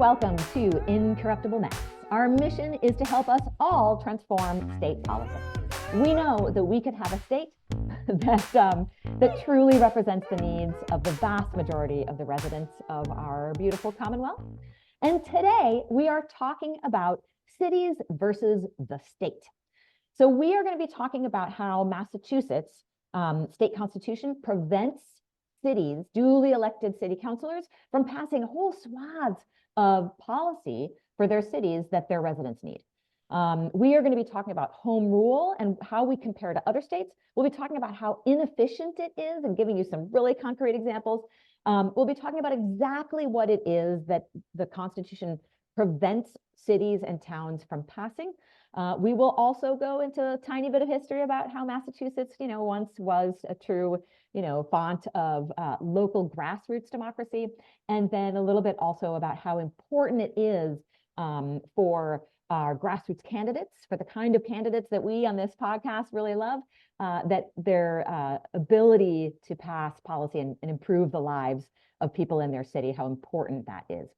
welcome to Incorruptible Mass. Our mission is to help us all transform state politics. We know that we could have a state that truly represents the needs of the vast majority of the residents of our beautiful Commonwealth. And today we are talking about cities versus the state. So we are going to be talking about how Massachusetts state constitution prevents cities, duly elected city councilors, from passing whole swaths of policy for their cities that their residents need. We are going to be talking about home rule and how we compare to other states. We'll be talking about how inefficient it is and giving you some really concrete examples. We'll be talking about exactly what it is that the Constitution prevents cities and towns from passing. We will also go into a tiny bit of history about how Massachusetts, once was a true, font of local grassroots democracy, and then a little bit also about how important it is for our grassroots candidates, for the kind of candidates that we on this podcast really love, that their ability to pass policy and improve the lives of people in their city, how important that is.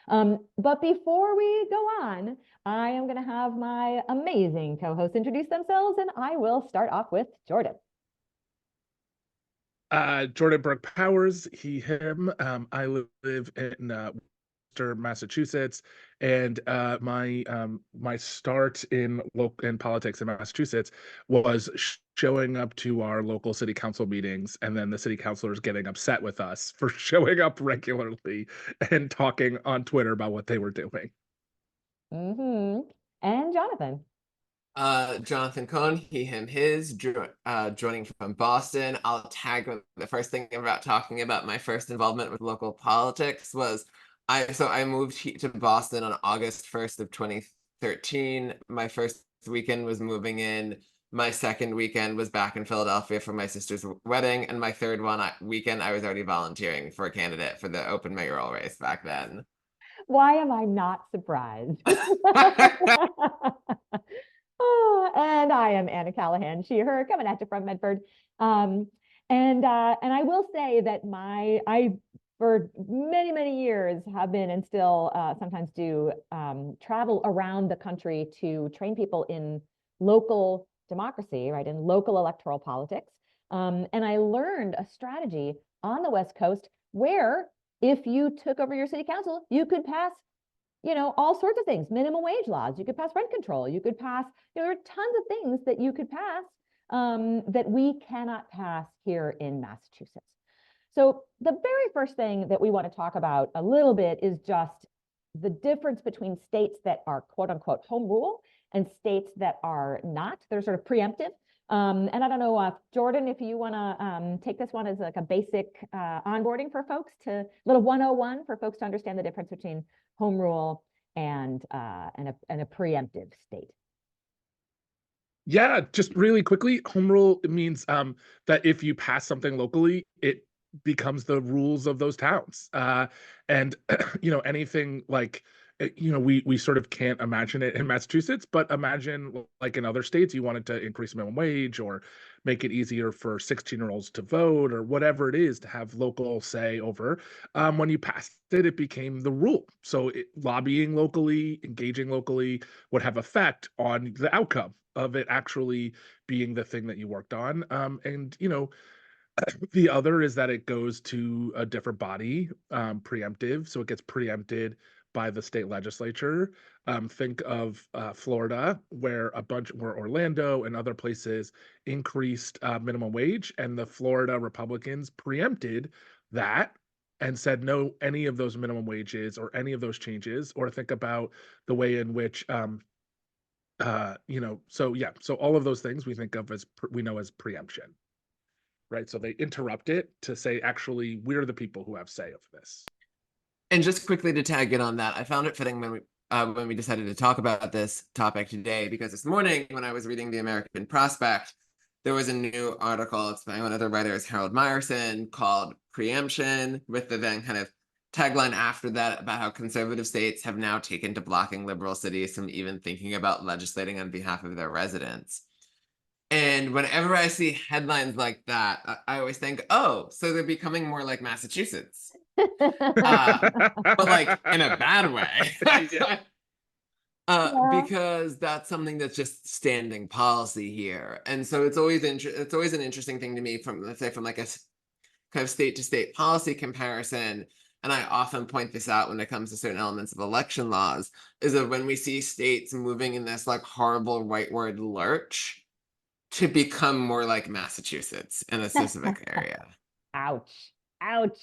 But before we go on, I am going to have my amazing co-hosts introduce themselves, and I will start off with Jordan. Jordan Berg Powers, he, him. I live in Worcester, Massachusetts, and my start in politics in Massachusetts was showing up to our local city council meetings, and then the city councilors getting upset with us for showing up regularly and talking on Twitter about what they were doing. And Jonathan. Jonathan Cohn, he, him, his, joining from Boston. I'll tag the first thing about talking about my first involvement with local politics was I moved to Boston on August 1st of 2013. My first weekend was moving in. My second weekend was back in Philadelphia for my sister's wedding. And my third weekend, I was already volunteering for a candidate for the open mayoral race back then. Why am I not surprised? And I am Anna Callahan, she, her, coming at you from Medford. And I will say that I for many, many years have been and still sometimes do travel around the country to train people in local democracy, right, in local electoral politics. And I learned a strategy on the West Coast where if you took over your city council, you could pass all sorts of things, minimum wage laws, you could pass rent control, you could pass, there are tons of things that you could pass that we cannot pass here in Massachusetts. So the very first thing that we want to talk about a little bit is just the difference between states that are quote unquote home rule and states that are not. They're sort of preemptive. And I don't know, Jordan, if you want to take this one as like a basic onboarding for folks, to little 101 for folks to understand the difference between home rule and a preemptive state. Yeah, just really quickly, home rule means that if you pass something locally, it becomes the rules of those towns. And anything like, we sort of can't imagine it in Massachusetts, but imagine like in other states, you wanted to increase minimum wage or make it easier for 16-year-olds to vote or whatever it is to have local say over. When you passed it, it became the rule. So lobbying locally, engaging locally would have effect on the outcome of it actually being the thing that you worked on. The other is that it goes to a different body, preemptive. So it gets preempted by the state legislature. Think of Florida, where Orlando and other places increased minimum wage, and the Florida Republicans preempted that and said no, any of those minimum wages or any of those changes. Or think about the way in which, so all of those things we think of as we know as preemption. Right, so they interrupt it to say, actually, we're the people who have say of this. And just quickly to tag in on that, I found it fitting when we decided to talk about this topic today, because this morning when I was reading the American Prospect, there was a new article. It's by one of the writers, Harold Meyerson, called Pre-emption, with the then kind of tagline after that about how conservative states have now taken to blocking liberal cities from even thinking about legislating on behalf of their residents. And whenever I see headlines like that, I always think, oh, so they're becoming more like Massachusetts. but like in a bad way. Yeah. Yeah. Because that's something that's just standing policy here. And so it's always an interesting thing to me from, let's say, from like a kind of state to state policy comparison. And I often point this out when it comes to certain elements of election laws, is that when we see states moving in this like horrible rightward lurch to become more like Massachusetts in a specific area. Ouch. Ouch.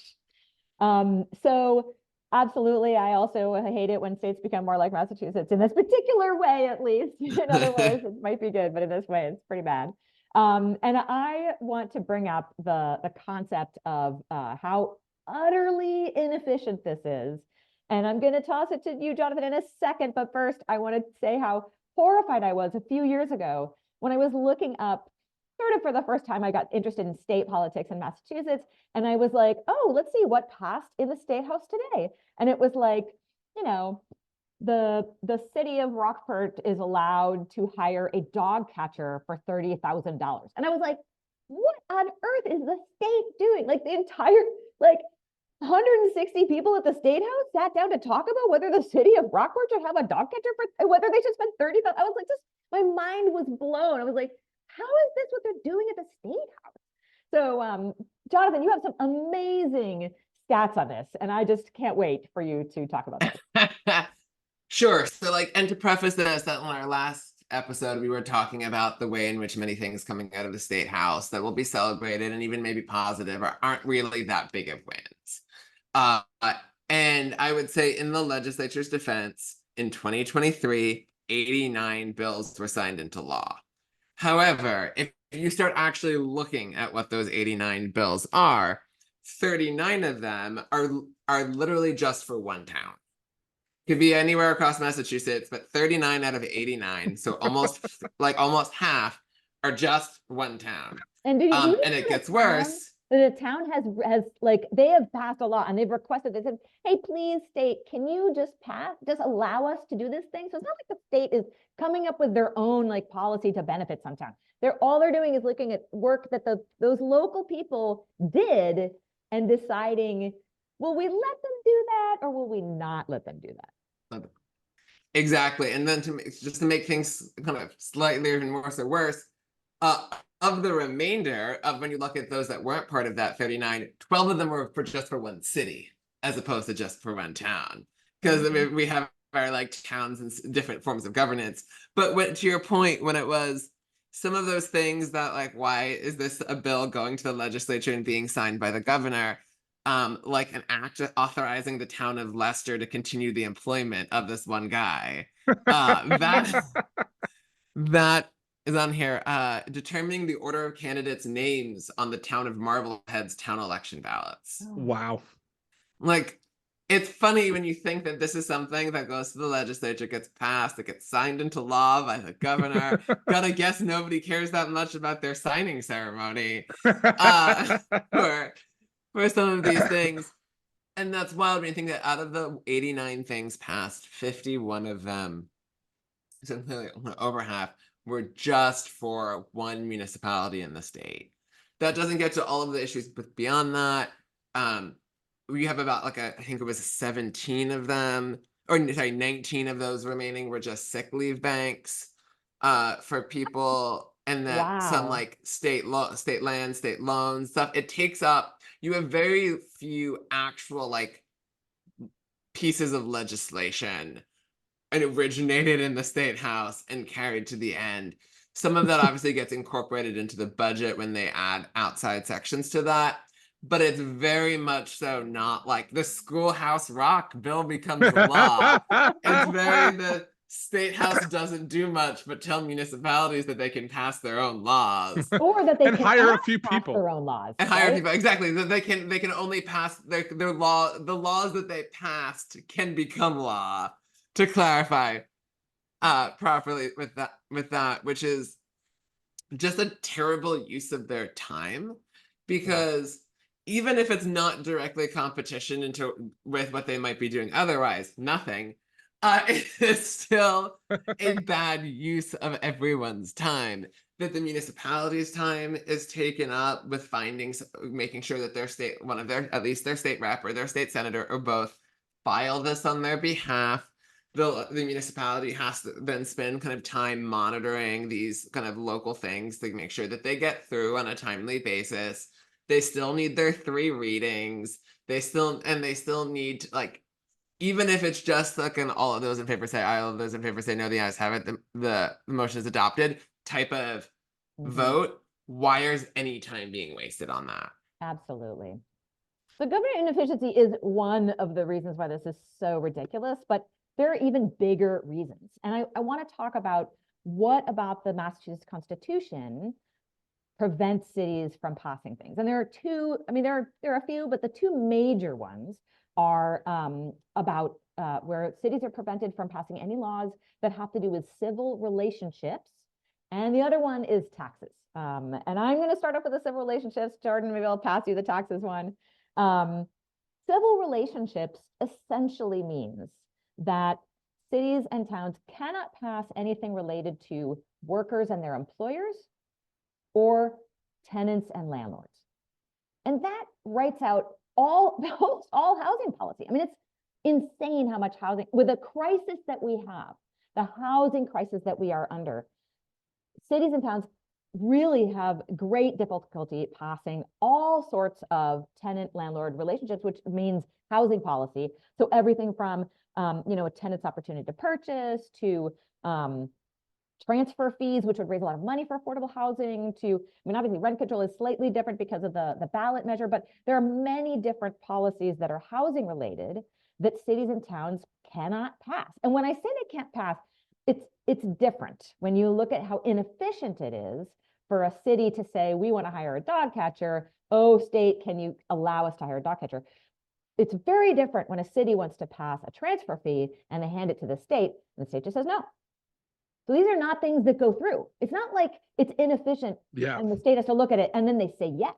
So absolutely, I also hate it when states become more like Massachusetts in this particular way, at least. In other ways, it might be good, but in this way, it's pretty bad. And I want to bring up the concept of how utterly inefficient this is. And I'm going to toss it to you, Jonathan, in a second. But first, I want to say how horrified I was a few years ago when I was looking up, sort of for the first time, I got interested in state politics in Massachusetts. And I was like, oh, let's see what passed in the State House today. And it was like, you know, the city of Rockport is allowed to hire a dog catcher for $30,000. And I was like, what on earth is the state doing? Like the entire, like 160 people at the State House sat down to talk about whether the city of Rockport should have a dog catcher for, whether they should spend $30,000. I was like, just, my mind was blown. I was like, how is this what they're doing at the State House? So, Jonathan, you have some amazing stats on this, and I just can't wait for you to talk about this. Sure. So like, and to preface this, that in our last episode, we were talking about the way in which many things coming out of the State House that will be celebrated and even maybe positive aren't really that big of wins. And I would say in the legislature's defense, in 2023, 89 bills were signed into law. However, if you start actually looking at what those 89 bills are, 39 of them are literally just for one town. Could be anywhere across Massachusetts, but 39 out of 89, so almost like almost half, are just one town. And did you and it gets worse. The town has like, they have passed a law and they've requested, they said, hey, please state, can you just allow us to do this thing? So it's not like the state is coming up with their own like policy to benefit some town. All they're doing is looking at work that those local people did and deciding, will we let them do that or will we not let them do that? Exactly. And then just to make things kind of slightly even more so worse, of the remainder of, when you look at those that weren't part of that 39, 12 of them were just for one city as opposed to just for one town. Because we have our like towns and different forms of governance. But to your point, when it was some of those things that like, why is this a bill going to the legislature and being signed by the governor? Like an act authorizing the town of Leicester to continue the employment of this one guy. That is on here. Determining the order of candidates' names on the town of Marblehead's town election ballots. Wow. Like, it's funny when you think that this is something that goes to the legislature, gets passed, it gets signed into law by the governor. Gotta guess nobody cares that much about their signing ceremony for some of these things. And that's wild when you think that out of the 89 things passed, 51 of them, something like over half, were just for one municipality in the state. That doesn't get to all of the issues, but beyond that, we have about like I think it was 17 of them, or sorry, 19 of those remaining were just sick leave banks for people, and then some like state land, state loans stuff. It takes up, you have very few actual like pieces of legislation and originated in the State House and carried to the end. Some of that obviously gets incorporated into the budget when they add outside sections to that, but it's very much so not like the Schoolhouse Rock bill becomes law. It's very, the State House doesn't do much but tell municipalities that they can pass their own laws. Or that they can hire a few people. their own laws. And hire people, exactly. That they can only pass their law, the laws that they passed can become law. To clarify properly with that, which is just a terrible use of their time, because even if it's not directly competition with what they might be doing otherwise, nothing, it's still a bad use of everyone's time. that the municipality's time is taken up with findings, making sure that their state, one of their, at least their state rep or their state senator or both, file this on their behalf. The municipality has to then spend kind of time monitoring these kind of local things to make sure that they get through on a timely basis. They still need their 3 readings. They still need to, like, even if it's just like an all of those in favor say aye, all of those in favor say no, the ayes have it, the motion is adopted type of vote. Why is any time being wasted on that? Absolutely. So government inefficiency is one of the reasons why this is so ridiculous, but there are even bigger reasons. And I want to talk about what about the Massachusetts Constitution prevents cities from passing things. And there are two, I mean, there are a few, but the 2 major ones are about where cities are prevented from passing any laws that have to do with civil relationships. And the other one is taxes. And I'm going to start off with the civil relationships. Jordan, maybe I'll pass you the taxes one. Civil relationships essentially means that cities and towns cannot pass anything related to workers and their employers or tenants and landlords. And that writes out all housing policy. I mean, it's insane how much housing, with the crisis that we have, the housing crisis that we are under, cities and towns really have great difficulty passing all sorts of tenant-landlord relationships, which means housing policy. So everything from a tenant's opportunity to purchase to transfer fees, which would raise a lot of money for affordable housing, to, I mean, obviously rent control is slightly different because of the ballot measure, but there are many different policies that are housing related that cities and towns cannot pass. And when I say they can't pass, it's different when you look at how inefficient it is for a city to say, we want to hire a dog catcher. Oh, state, can you allow us to hire a dog catcher? It's very different when a city wants to pass a transfer fee and they hand it to the state and the state just says no. So these are not things that go through. It's not like it's inefficient and the state has to look at it and then they say yes.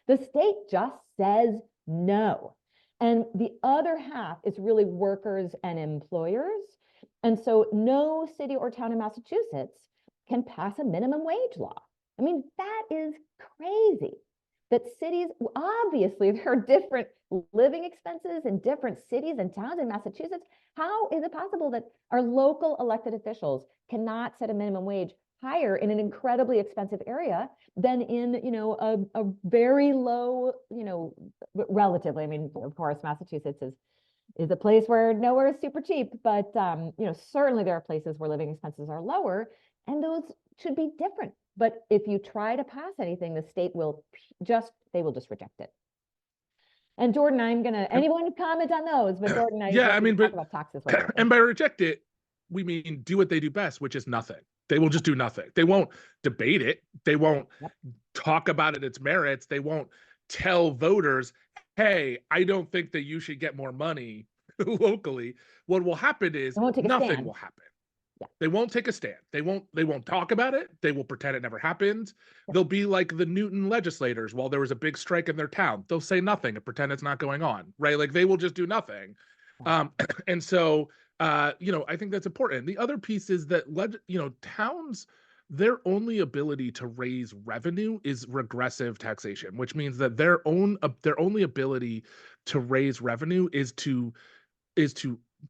The state just says no. And the other half is really workers and employers. And so no city or town in Massachusetts can pass a minimum wage law. I mean, that is crazy. That cities, obviously there are different living expenses in different cities and towns in Massachusetts. How is it possible that our local elected officials cannot set a minimum wage higher in an incredibly expensive area than in, a very low, relatively, I mean, of course, Massachusetts is a place where nowhere is super cheap, but, certainly there are places where living expenses are lower and those should be different. But if you try to pass anything, the state will just reject it. And Jordan, anyone comment on those, but Jordan, talk about taxes. And by reject it, we mean do what they do best, which is nothing. They will just do nothing. They won't debate it. They won't talk about its merits. They won't tell voters, hey, I don't think that you should get more money locally. What will happen is nothing will happen. Yeah. They won't take a stand. They won't talk about it. They will pretend it never happened. Yeah. They'll be like the Newton legislators while there was a big strike in their town. They'll say nothing and pretend it's not going on, right? Like they will just do nothing. Yeah. And so, I think that's important. The other piece is that, towns, their only ability to raise revenue is regressive taxation, which means that their only ability to raise revenue is to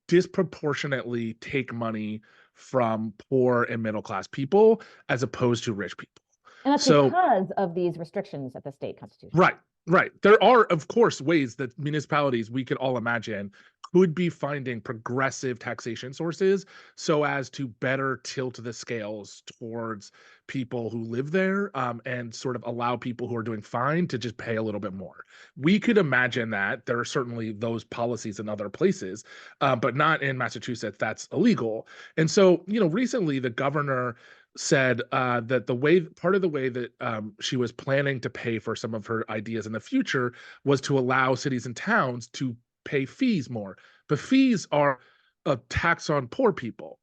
disproportionately take money from poor and middle class people as opposed to rich people. And that's because of these restrictions at the state constitution. Right. There are, of course, ways that municipalities, we could all imagine, could be finding progressive taxation sources so as to better tilt the scales towards people who live there, and sort of allow people who are doing fine to just pay a little bit more. We could imagine that. There are certainly those policies in other places, but not in Massachusetts. That's illegal. And so, recently the governor said that part of the way that she was planning to pay for some of her ideas in the future was to allow cities and towns to pay fees more. But fees are a tax on poor people,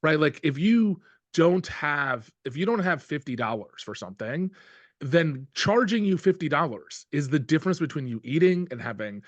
right? Like if you don't have $50 for something, then charging you $50 is the difference between you eating and having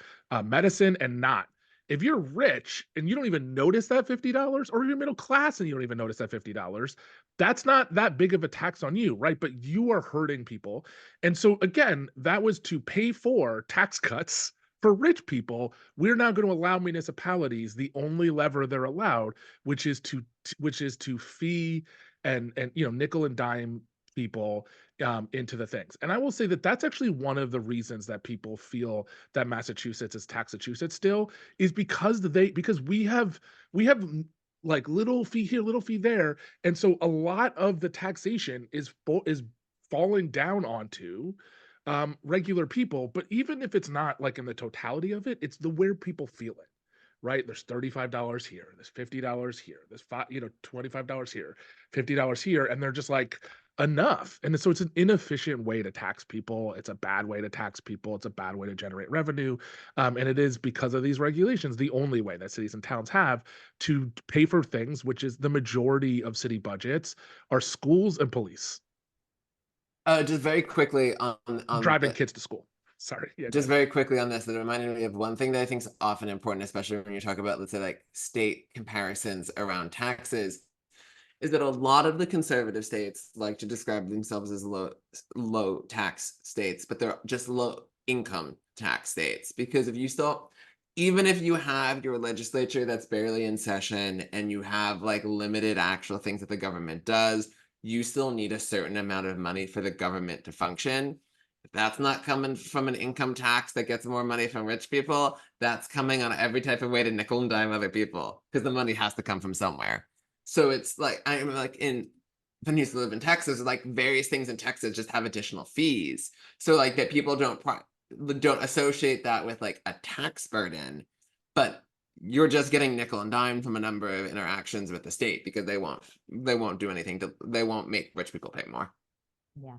medicine and not. If you're rich and you don't even notice that $50, or you're middle class and you don't even notice that $50, that's not that big of a tax on you, right? But you are hurting people. And so again, that was to pay for tax cuts for rich people. We're now going to allow municipalities the only lever they're allowed, which is to fee and nickel and dime people into the things. And I will say that that's actually one of the reasons that people feel that Massachusetts is Taxachusetts still, is because we have like little fee here, little fee there, and so a lot of the taxation is falling down onto regular people. But even if it's not like in the totality of it, it's the where people feel it, right? There's $35 here, there's $50 here, there's $25 here, $50 here, and they're just like, enough. And so it's an inefficient way to tax people. It's a bad way to tax people. It's a bad way to generate revenue. And it is, because of these regulations, the only way that cities and towns have to pay for things, which is the majority of city budgets are schools and police. Just very quickly on Driving kids to school. Sorry. Yeah, just very quickly on this, that reminded me of one thing that I think is often important, especially when you talk about, let's say, like state comparisons around taxes, is that a lot of the conservative states like to describe themselves as low tax states, but they're just low income tax states. Because even if you have your legislature that's barely in session and you have like limited actual things that the government does, you still need a certain amount of money for the government to function. If that's not coming from an income tax that gets more money from rich people, that's coming on every type of way to nickel and dime other people, because the money has to come from somewhere. So it's like, I'm like, when I used to live in Texas, like various things in Texas just have additional fees. So like that people don't associate that with like a tax burden, but you're just getting nickel and dime from a number of interactions with the state, because they won't do anything they won't make rich people pay more. Yeah.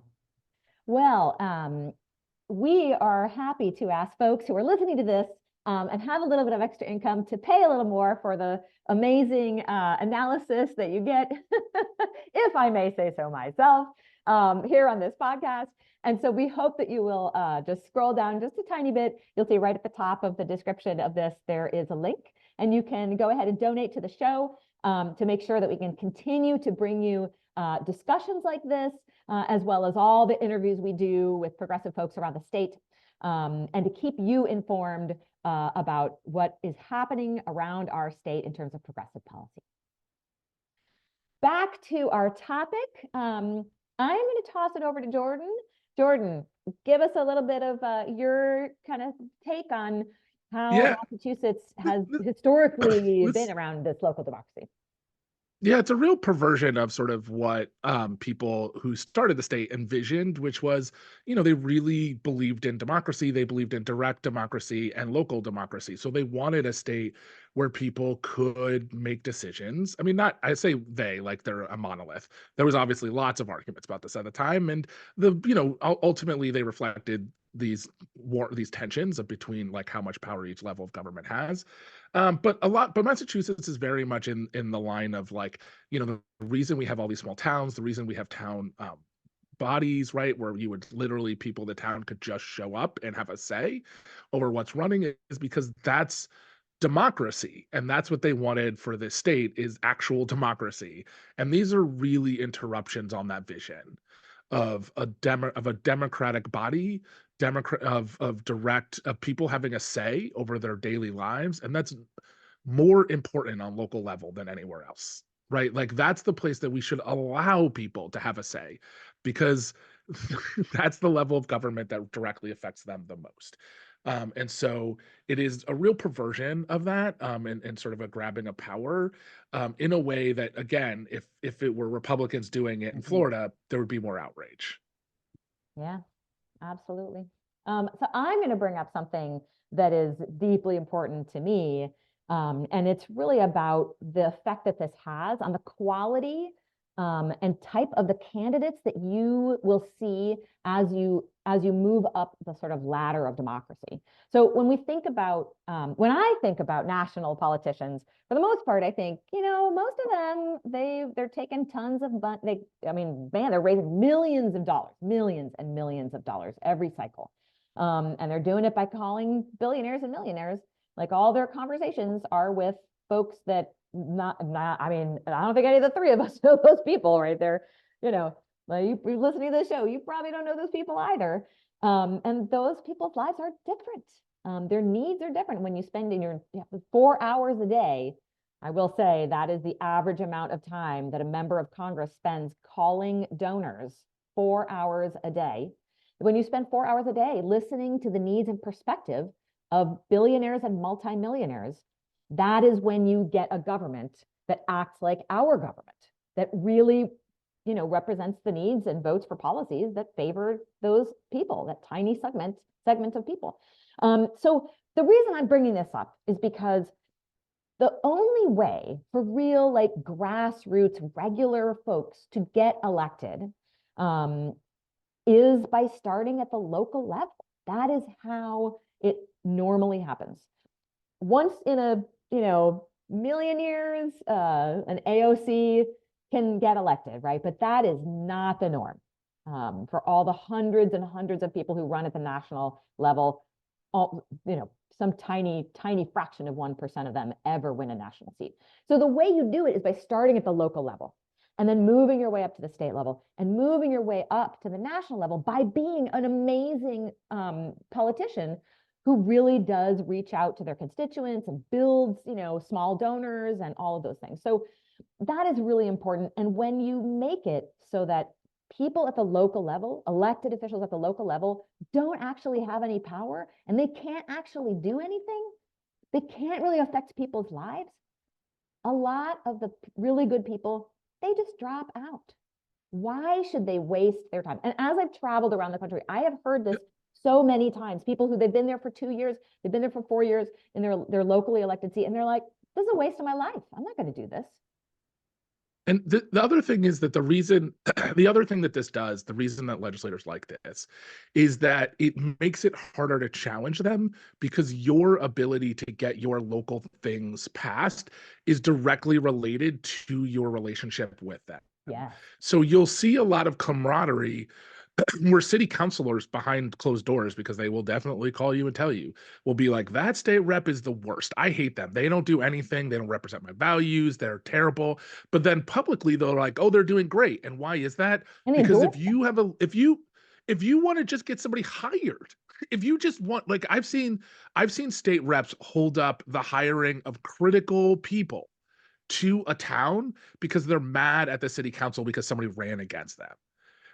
Well, we are happy to ask folks who are listening to this and have a little bit of extra income to pay a little more for the amazing analysis that you get, if I may say so myself, here on this podcast. And so we hope that you will just scroll down just a tiny bit. You'll see right at the top of the description of this, there is a link, and you can go ahead and donate to the show to make sure that we can continue to bring you discussions like this, as well as all the interviews we do with progressive folks around the state, and to keep you informed about what is happening around our state in terms of progressive policy. Back to our topic, I'm going to toss it over to Jordan. Jordan, give us a little bit of your kind of take on how Massachusetts has historically been around this local democracy. Yeah, it's a real perversion of sort of what people who started the state envisioned, which was, they really believed in democracy. They believed in direct democracy and local democracy. So they wanted a state where people could make decisions. I mean, I say they, like they're a monolith. There was obviously lots of arguments about this at the time. And ultimately they reflected these tensions between like how much power each level of government has. But Massachusetts is very much in the line of like, the reason we have all these small towns, the reason we have town bodies, right, where you would literally, people in the town could just show up and have a say over what's running, is because that's democracy. And that's what they wanted for this state, is actual democracy. And these are really interruptions on that vision of a democratic body, of people having a say over their daily lives. And that's more important on local level than anywhere else, right? Like that's the place that we should allow people to have a say, because that's the level of government that directly affects them the most. And so it is a real perversion of that, and sort of a grabbing of power, in a way that, again, if it were Republicans doing it in Florida, there would be more outrage. Yeah, absolutely. So I'm going to bring up something that is deeply important to me, and it's really about the effect that this has on the quality and type of the candidates that you will see as you move up the sort of ladder of democracy. So when we think about, when I think about national politicians, for the most part, I think, most of them, they're taking tons of, they're raising millions and millions of dollars every cycle. And they're doing it by calling billionaires and millionaires Like all their conversations are with folks that I mean, I don't think any of the three of us know those people, right? They're, like you're listening to the show, you probably don't know those people either. And those people's lives are different. Their needs are different. When you spend 4 hours a day, I will say that is the average amount of time that a member of Congress spends calling donors, 4 hours a day. When you spend 4 hours a day listening to the needs and perspective of billionaires and multimillionaires, that is when you get a government that acts like our government, that really, represents the needs and votes for policies that favor those people, that tiny segment of people. So the reason I'm bringing this up is because the only way for real, like grassroots, regular folks to get elected is by starting at the local level. That is how it normally happens. Once in a, million years, an AOC can get elected, right? But that is not the norm. For all the hundreds and hundreds of people who run at the national level, some tiny fraction of 1% of them ever win a national seat. So the way you do it is by starting at the local level and then moving your way up to the state level and moving your way up to the national level by being an amazing politician who really does reach out to their constituents and builds, small donors and all of those things. So that is really important. And when you make it so that people at the local level, elected officials at the local level, don't actually have any power and they can't actually do anything, they can't really affect people's lives, a lot of the really good people, they just drop out. Why should they waste their time? And as I've traveled around the country, I have heard this so many times. People who they've been there for 2 years, they've been there for 4 years in their locally elected seat, and they're like, this is a waste of my life. I'm not going to do this. And the other thing is that the other thing that this does, the reason that legislators like this, is that it makes it harder to challenge them because your ability to get your local things passed is directly related to your relationship with them. Yeah. So you'll see a lot of camaraderie where city councilors behind closed doors, because they will definitely call you and tell you, will be like, that state rep is the worst. I hate them. They don't do anything. They don't represent my values. They're terrible. But then publicly, they're like, oh, they're doing great. And why is that? Because if you want to just get somebody hired, if you just want, like I've seen state reps hold up the hiring of critical people to a town because they're mad at the city council because somebody ran against them.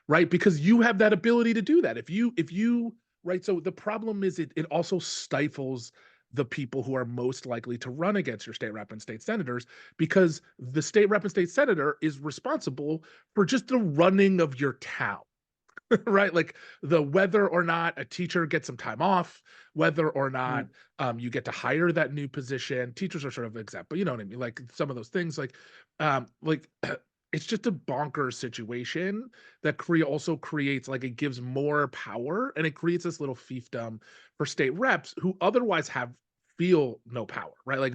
Right? Because you have that ability to do that. If you, right? So the problem is it also stifles the people who are most likely to run against your state rep and state senators, because the state rep and state senator is responsible for just the running of your town, right? Like the whether or not a teacher gets some time off, whether or not you get to hire that new position. Teachers are sort of exempt, but you know what I mean? Like some of those things, like it's just a bonkers situation that also creates, like, it gives more power and it creates this little fiefdom for state reps who otherwise feel no power, right? Like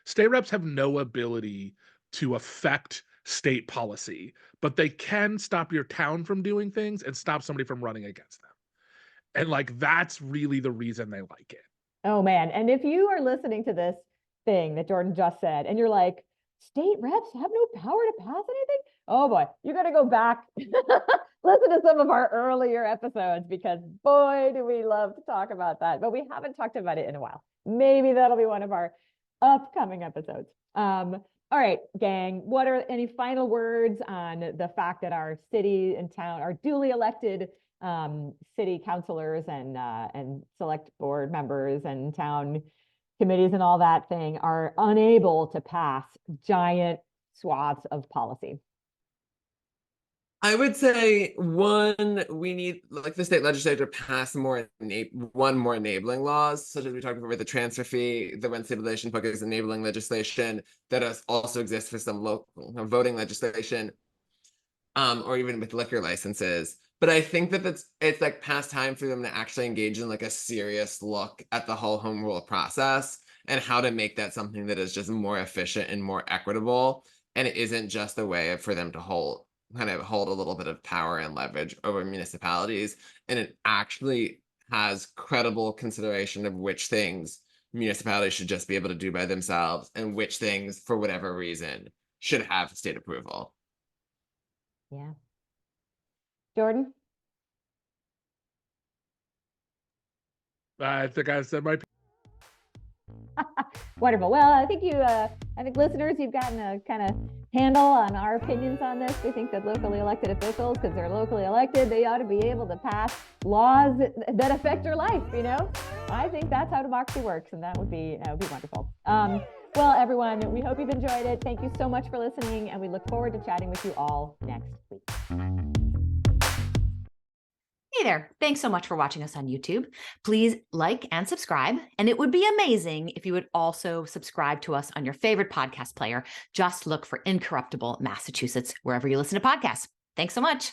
state reps have no ability to affect state policy, but they can stop your town from doing things and stop somebody from running against them. And like, that's really the reason they like it. Oh man. And if you are listening to this thing that Jordan just said, and you're like, state reps have no power to pass anything? Oh boy, you got to go back, listen to some of our earlier episodes, because boy, do we love to talk about that. But we haven't talked about it in a while. Maybe that'll be one of our upcoming episodes. All right, gang, what are any final words on the fact that our city and town, our duly elected city councilors and select board members and town committees and all that thing are unable to pass giant swaths of policy? I would say, one, we need, like, the state legislature pass more enabling laws, such as we talked about with the transfer fee, the rent stabilization book is enabling legislation that also exists for some local voting legislation, or even with liquor licenses. But I think that it's like past time for them to actually engage in like a serious look at the whole home rule process and how to make that something that is just more efficient and more equitable. And it isn't just a way for them to hold a little bit of power and leverage over municipalities. And it actually has credible consideration of which things municipalities should just be able to do by themselves, and which things, for whatever reason, should have state approval. Yeah. Jordan? I think I said my Wonderful. Well, I think listeners, you've gotten a kind of handle on our opinions on this. We think that locally elected officials, because they're locally elected, they ought to be able to pass laws that affect your life. I think that's how democracy works, and that would be wonderful. Well, everyone, we hope you've enjoyed it. Thank you so much for listening, and we look forward to chatting with you all next week. Hey there. Thanks so much for watching us on YouTube. Please like and subscribe. And it would be amazing if you would also subscribe to us on your favorite podcast player. Just look for Incorruptible Massachusetts wherever you listen to podcasts. Thanks so much.